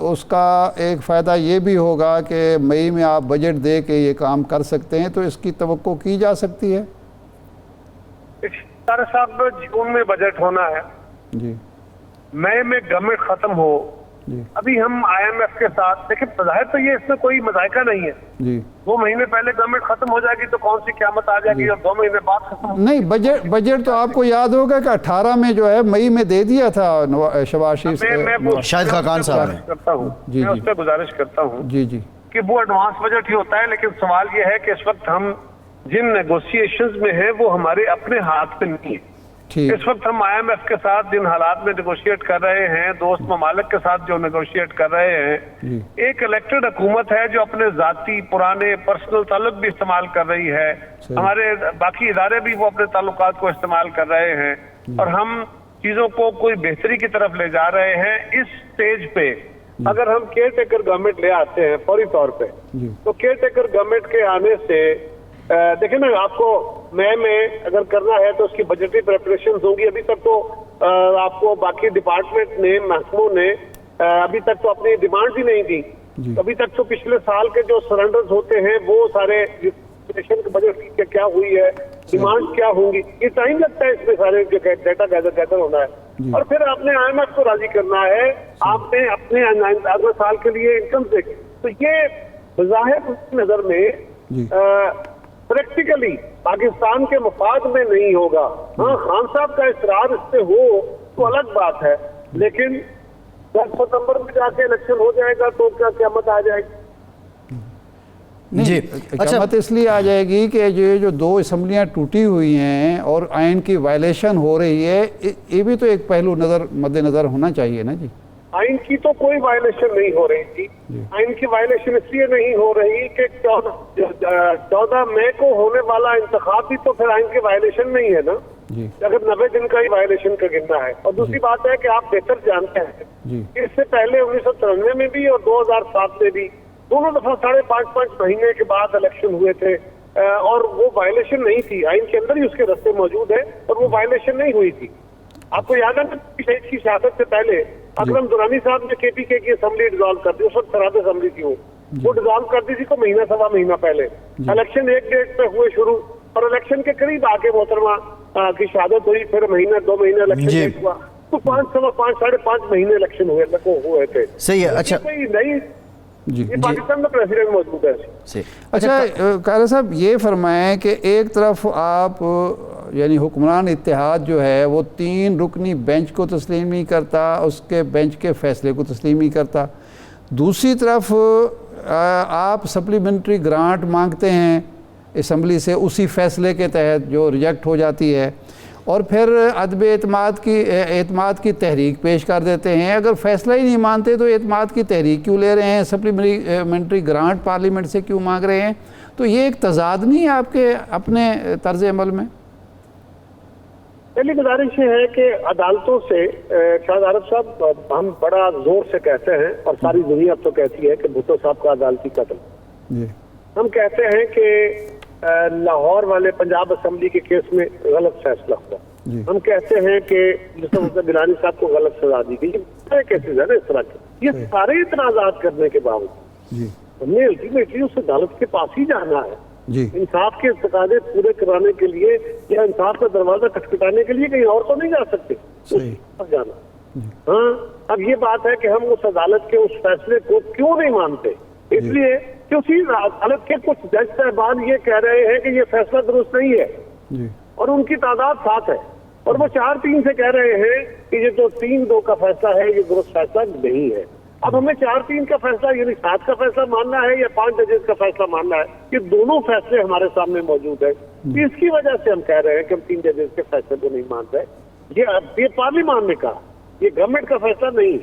उसका एक फ़ायदा ये भी होगा कि मई में आप बजट दे के ये काम कर सकते हैं, तो इसकी तवक्को की जा सकती है? साहब, जून में बजट होना है जी, मई में गवर्नमेंट खत्म हो जी। अभी हम IMF के साथ, देखिए जाहिर तो ये इसमें कोई मजायका नहीं है जी। 2 महीने पहले गवर्नमेंट खत्म हो जाएगी तो कौन सी क़यामत आ जाएगी और 2 महीने बाद खत्म नहीं, बजट तो आपको याद होगा कि 18 में जो है मई में दे दिया था शहबाज शरीफ, शाहिद खाकान साहब ने। करता हूँ, मैं उस पर गुजारिश करता हूँ जी जी कि वो एडवांस बजट ही होता है, लेकिन सवाल ये है कि इस वक्त हम जिन नेगोशिएशंस में हैं वो हमारे अपने हाथ में नहीं है। इस वक्त हम IMF के साथ जिन हालात में नेगोशिएट कर रहे हैं, दोस्त ममालिक के साथ जो नेगोशिएट कर रहे हैं, एक इलेक्टेड हुकूमत है जो अपने जाती पुराने पर्सनल ताल्लुक भी इस्तेमाल कर रही है, हमारे बाकी इदारे भी वो अपने ताल्लुकात को इस्तेमाल कर रहे हैं, और हम चीजों को कोई बेहतरी की तरफ ले जा रहे हैं। इस स्टेज पे अगर हम केयर टेकर गवर्नमेंट ले आते हैं फौरी तौर पे, तो केयर टेकर गवर्नमेंट के आने से देखिए ना, आपको मई में अगर करना है तो उसकी बजटरी प्रेपरेशन होंगी। अभी तक तो आपको बाकी डिपार्टमेंट ने, महकमों ने अभी तक तो अपनी डिमांड ही नहीं दी। अभी तक तो पिछले साल के जो सरेंडर्स होते हैं वो सारे बजट की क्या हुई है, डिमांड क्या होंगी, ये टाइम लगता है इसमें सारे जो डेटा गैदर होना है। और फिर आपने IMF को राजी करना है, आपने अपने अगले साल के लिए इनकम देखी, तो ये बज़ाहिर नजर में प्रैक्टिकली पाकिस्तान के मफाद में नहीं होगा। हाँ, खान साहब का इसरार इस पे हो तो अलग बात है, लेकिन 10 सितंबर में जाके इलेक्शन हो जाएगा तो क्या क़यामत आ जाएगी? नहीं, क़यामत इसलिए आ जाएगी कि ये जो 2 असम्बलियाँ टूटी हुई हैं और आइन की वायलेशन हो रही है, ये भी तो एक पहलू मद्देनज़र होना चाहिए ना जी। आइन की तो कोई वायलेशन नहीं हो रही थी। आइन की वायलेशन इसलिए नहीं हो रही कि 14 मई को होने वाला इंतखाब भी तो फिर आइन के वायलेशन नहीं है ना, अगर 90 दिन का ही वायलेशन का गिनना है। और दूसरी बात है कि आप बेहतर जानते हैं इससे पहले 1993 में भी और 2007 में भी दोनों दफा 5.5 महीने के बाद इलेक्शन हुए थे और वो वायलेशन नहीं थी, आइन के अंदर ही उसके रास्ते मौजूद है और वो वायलेशन नहीं हुई थी। आपको याद है शहीद की शहादत से पहले अकरम दुरानी साहब ने केपीके की असेंबली डिसॉल्व कर दी, उस वक्त सराहत असेंबली थी वो डिसॉल्व कर दी थी तो महीना सवा महीना पहले। इलेक्शन एक डेट पे हुए शुरू और इलेक्शन के करीब आके मोहतरमा की शहादत हुई, फिर महीना 2 महीने इलेक्शन हुआ, तो 5.5 महीने इलेक्शन हुए थे। सही है। अच्छा नहीं ये पाकिस्तान में प्रेसिडेंट मौजूद है। अच्छा कायरा साहब ये फरमाएं कि एक तरफ आप यानी हुक्मरान इत्तेहाद जो है वो 3 रुकनी बेंच को तस्लीम नहीं करता, उसके बेंच के फैसले को तस्लीम नहीं करता, दूसरी तरफ आप सप्लीमेंट्री ग्रांट मांगते हैं असम्बली से उसी फैसले के तहत जो रिजेक्ट हो जाती है, और फिर अदब एतमाद की तहरीक पेश कर देते हैं। अगर फैसला ही नहीं मानते तो एतमाद की तहरीक क्यों ले रहे हैं, सप्लीमेंट्री ग्रांट पार्लियामेंट से क्यों मांग रहे हैं? तो ये एक तजाद नहीं है आपके अपने तर्ज अमल में? पहली गुजारिश है कि अदालतों से शाहद आरफ साहब हम बड़ा जोर से कहते हैं और सारी दुनिया तो कहती है कि भुट्टो साहब का अदालती कत्ल, हम कहते हैं कि लाहौर वाले पंजाब असेंबली के केस में गलत फैसला हुआ, हम कहते हैं कि यूसुफ गिलानी साहब को गलत सजा दी गई, केसेस है ना इस तरह के। ये सारे इतराजात करने के बावजूद हमने अल्टीमेटली उस अदालत के पास ही जाना है इंसाफ के तकाजे पूरे कराने के लिए या इंसाफ का दरवाजा खटखटाने के लिए, कहीं और तो नहीं जा सकते जाना। हाँ, अब ये बात है कि हम उस अदालत के उस फैसले को क्यों नहीं मानते, इसलिए कि उसी अदालत के कुछ जज साहबान ये कह रहे हैं कि ये फैसला दुरुस्त नहीं है और उनकी तादाद 7 है और वो 4-3 से कह रहे हैं कि ये जो 3-2 का फैसला है ये दुरुस्त फैसला नहीं है। अब हमें 4-3 का फैसला यानी 7 का फैसला मानना है या 5 जजेस का फैसला मानना है, ये दोनों फैसले हमारे सामने मौजूद है। इसकी वजह से हम कह रहे हैं कि हम 3 जजेस के फैसले को नहीं मान रहे। ये पार्लियामान ने कहा, ये गवर्नमेंट का फैसला नहीं,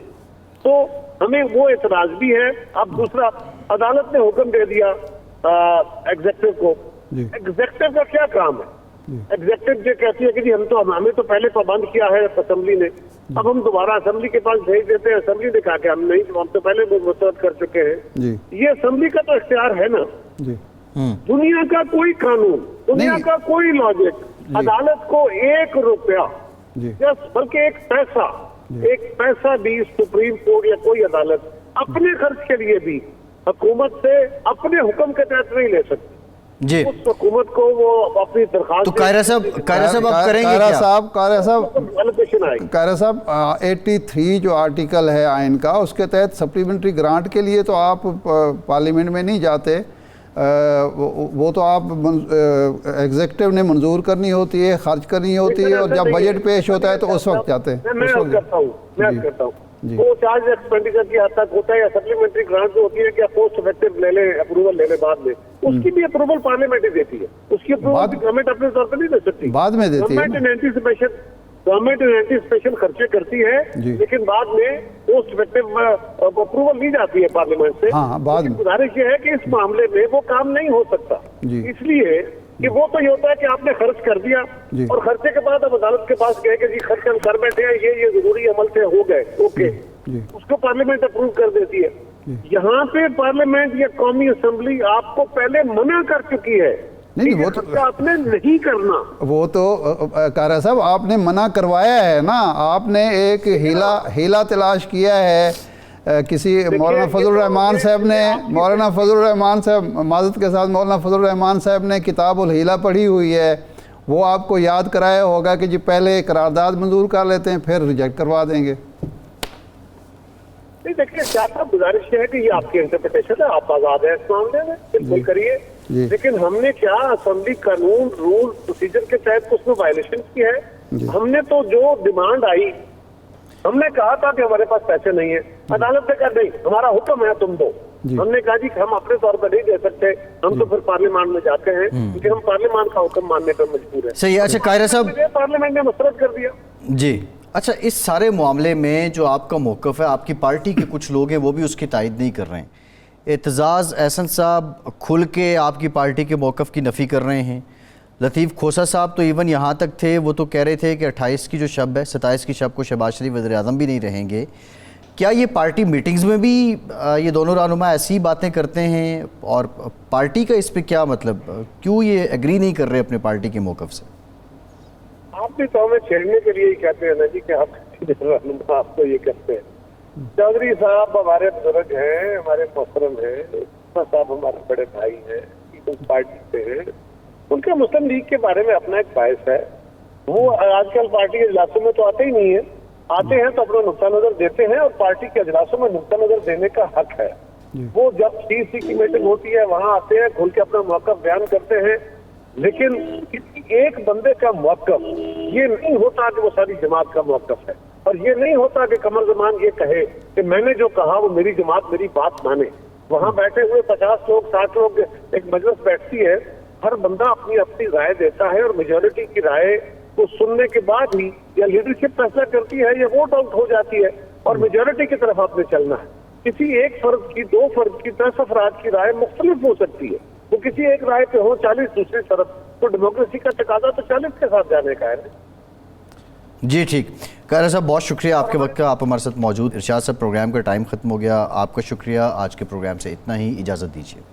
तो हमें वो एतराज भी है। अब दूसरा, अदालत ने हुक्म दे दिया एग्जेक्टिव को, एग्जेक्टिव का क्या काम है? एग्जेक्टिव जो कहती है कि जी हमें तो पहले पाबंद किया है असेंबली ने, अब हम दोबारा असेंबली के पास भेज देते हैं, असेंबली ने कहा कि हम नहीं, हम तो पहले मुस्तरद कर चुके हैं। ये असेंबली का तो इख्तियार है ना। दुनिया का कोई कानून, दुनिया का कोई लॉजिक अदालत को 1 रुपया बल्कि 1 पैसा भी सुप्रीम कोर्ट या कोई अदालत अपने खर्च के लिए भी हुकूमत से अपने हुक्म के तहत नहीं ले सकती जी। उस हुकूमत को वो अपनी दरखास्त तो कायरा साहब आप करेंगे कायरा साहब 83 जो आर्टिकल है आइन का, उसके तहत सप्लीमेंट्री ग्रांट के लिए तो आप पार्लियामेंट में नहीं जाते, वो तो आप एग्जेक्टिव ने मंजूर करनी होती है, खर्च करनी होती है, और जब बजट पेश होता है तो उस वक्त जाते हैं। मैं करता हूँ वो चार्ज एक्सपेंडिचर की हद तक होता है, या सप्लीमेंट्री ग्रांट जो होती है कि पोस्ट इफेक्टिव ले ले, अप्रूवल ले ले बाद में, उसकी भी अप्रूवल पार्लियामेंट ही देती है, उसकी अप्रूवल गवर्नमेंट अपने तौर पर नहीं दे सकती, बाद में देती है। गवर्नमेंट स्पेशल खर्चे करती है लेकिन बाद में पोस्ट इफेक्टिव अप्रूवल ली जाती है पार्लियामेंट से। बाद में गुजारिश ये है कि इस मामले में वो काम नहीं हो सकता, इसलिए कि वो तो ये होता है कि आपने खर्च कर दिया और खर्चे के बाद अब अदालत के पास गए कि जी खर्च हम कर बैठे हैं, ये जरूरी अमल से हो गए, ओके, उसको पार्लियामेंट अप्रूव कर देती है। यहाँ पे पार्लियामेंट या कौमी असेंबली आपको पहले मना कर चुकी है, नहीं वो तो आपने नहीं करना, वो तो कारा साहब आपने मना करवाया है ना, आपने एक हीला तलाश किया है। किसी मौलाना फजल रहमान साहब ने, मौलाना फजल रहमान साहब माजत के साथ मौलाना फजल रहमान साहब ने किताबुल हीला पढ़ी हुई है, वो आपको याद कराया होगा कि जी पहले करारदाद मंजूर कर लेते हैं फिर रिजेक्ट करवा देंगे। नहीं देखिए क्या साहब, गुजारिश है कि ये आपकी इंटरप्रिटेशन है, आप आजाद है इस मामले में, बिल्कुल करिए, लेकिन हमने क्या असेंबली कानून रूल प्रोसीजर के तहत उसमें वायलेशन की है? हमने तो जो डिमांड आई, हमने कहा था कि हमारे पास पैसे नहीं है, अदालत ने कहा नहीं हमारा हुक्म है तुम दो, हमने कहा जी हम अपने तौर पर नहीं दे सकते, हम तो फिर पार्लियामान में जाते हैं क्योंकि हम पार्लियामान का हुक्म मानने पर मजबूर है। सही है। अच्छा कायरा साहब, पार्लियामेंट ने मुस्तरद कर दिया जी। अच्छा, इस सारे मामले में जो आपका मौक़िफ़ है, आपकी पार्टी के कुछ लोग हैं वो भी उसकी तायद नहीं कर रहे हैं। एतजाज़ एहसन साहब खुल के आपकी पार्टी के मौक़िफ़ की नफ़ी कर रहे हैं। लतीफ़ खोसा साहब तो इवन यहाँ तक थे, वो तो कह रहे थे कि 28 की जो शब है, 27 की शब को शहबाज शरीफ वज़ीर-ए-आज़म भी नहीं रहेंगे। क्या ये पार्टी मीटिंग्स में भी ये दोनों रहनुमा ऐसी बातें करते हैं, और पार्टी का इस पे क्या मतलब, क्यों ये एग्री नहीं कर रहे अपने पार्टी के मौक़िफ़ से? आप भी तो हमें छेड़ने के लिए ही कहते हैं ना जी कि आप आपको ये कहते हैं। चौधरी साहब हमारे बुजुर्ग हैं, हमारे मोहतरम हैं, साहब हमारे बड़े भाई हैं, पीपल्स पार्टी से हैं। उनका मुस्लिम लीग के बारे में अपना एक बायस है। वो आजकल पार्टी के इजलासों में तो आते ही नहीं है, आते हैं तो अपना नुक्ता नजर देते हैं, और पार्टी के इजलासों में नुक्ता नजर देने का हक है। वो जब सीसी की मीटिंग होती है वहां आते हैं, खुल के अपना मौक़िफ़ बयान करते हैं। लेकिन किसी एक बंदे का मौक़िफ़ ये नहीं होता कि वो सारी जमात का मौक़िफ़ है, और ये नहीं होता कि कमर ज़मान ये कहे कि मैंने जो कहा वो मेरी जमात मेरी बात माने। वहां बैठे हुए 50 लोग 60 लोग एक मजलिस बैठती है, हर बंदा अपनी अपनी राय देता है, और मेजोरिटी की राय को सुनने के बाद ही या लीडरशिप फैसला करती है या वोट आउट हो जाती है, और मेजोरिटी की तरफ आपने चलना है। किसी एक फर्द की, 2 फर्द की, 10 अफराद की राय मुख्तलिफ हो सकती है। वो किसी एक राय पे हो 40 दूसरी तरफ, तो डेमोक्रेसी का तकाजा तो 40 के साथ जाने का है। जी ठीक, खैर साहब बहुत शुक्रिया आपके वक्त का, आप हमारे साथ मौजूद। इरशाद साहब, प्रोग्राम का टाइम ख़त्म हो गया, आपका शुक्रिया। आज के प्रोग्राम से इतना ही, इजाज़त दीजिए।